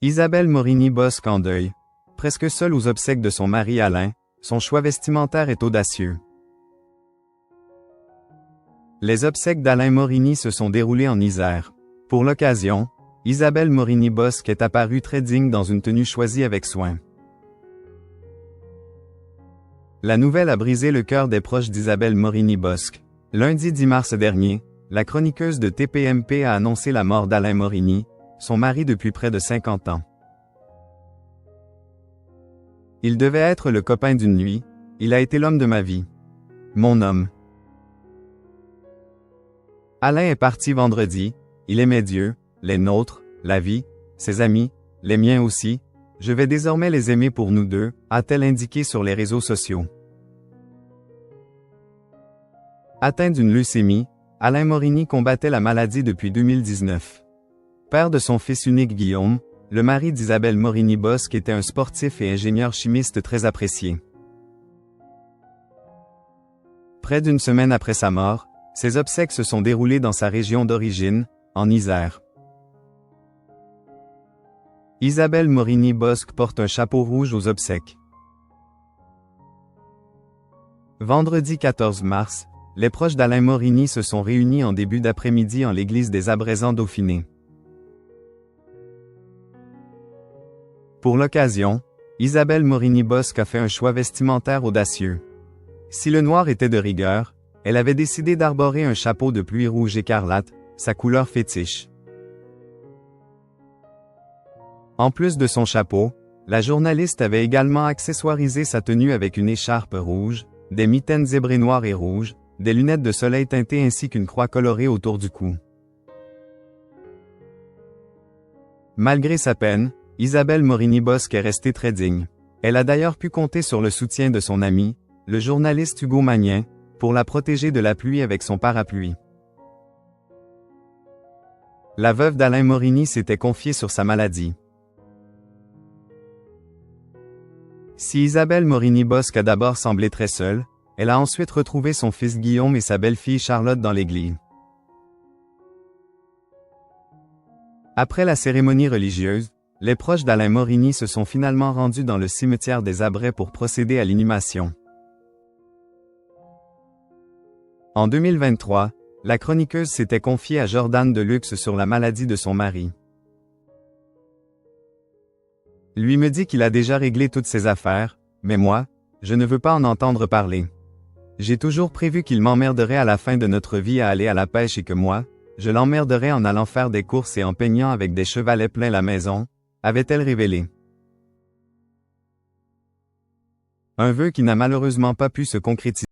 Isabelle Morini-Bosc en deuil. Presque seule aux obsèques de son mari Alain, son choix vestimentaire est audacieux. Les obsèques d'Alain Morini se sont déroulées en Isère. Pour l'occasion, Isabelle Morini-Bosc est apparue très digne dans une tenue choisie avec soin. La nouvelle a brisé le cœur des proches d'Isabelle Morini-Bosc. Lundi 10 mars dernier, la chroniqueuse de TPMP a annoncé la mort d'Alain Morini, son mari depuis près de 50 ans. Il devait être le copain d'une nuit, il a été l'homme de ma vie. Mon homme. Alain est parti vendredi, il aimait Dieu, les nôtres, la vie, ses amis, les miens aussi, je vais désormais les aimer pour nous deux, a-t-elle indiqué sur les réseaux sociaux. Atteint d'une leucémie, Alain Morini combattait la maladie depuis 2019. Père de son fils unique Guillaume, le mari d'Isabelle Morini-Bosc était un sportif et ingénieur chimiste très apprécié. Près d'une semaine après sa mort, ses obsèques se sont déroulées dans sa région d'origine, en Isère. Isabelle Morini-Bosc porte un chapeau rouge aux obsèques. Vendredi 14 mars, les proches d'Alain Morini se sont réunis en début d'après-midi en l'église des Abraisans Dauphiné. Pour l'occasion, Isabelle Morini-Bosc a fait un choix vestimentaire audacieux. Si le noir était de rigueur, elle avait décidé d'arborer un chapeau de pluie rouge écarlate, sa couleur fétiche. En plus de son chapeau, la journaliste avait également accessoirisé sa tenue avec une écharpe rouge, des mitaines zébrées noires et rouges, des lunettes de soleil teintées ainsi qu'une croix colorée autour du cou. Malgré sa peine, Isabelle Morini-Bosc est restée très digne. Elle a d'ailleurs pu compter sur le soutien de son ami, le journaliste Hugo Magnin, pour la protéger de la pluie avec son parapluie. La veuve d'Alain Morini s'était confiée sur sa maladie. Si Isabelle Morini-Bosc a d'abord semblé très seule, elle a ensuite retrouvé son fils Guillaume et sa belle-fille Charlotte dans l'église. Après la cérémonie religieuse, les proches d'Alain Morini se sont finalement rendus dans le cimetière des Abrais pour procéder à l'inhumation. En 2023, la chroniqueuse s'était confiée à Jordan Deluxe sur la maladie de son mari. Lui me dit qu'il a déjà réglé toutes ses affaires, mais moi, je ne veux pas en entendre parler. J'ai toujours prévu qu'il m'emmerderait à la fin de notre vie à aller à la pêche et que moi, je l'emmerderais en allant faire des courses et en peignant avec des chevalets plein la maison, avait-elle révélé. Un vœu qui n'a malheureusement pas pu se concrétiser.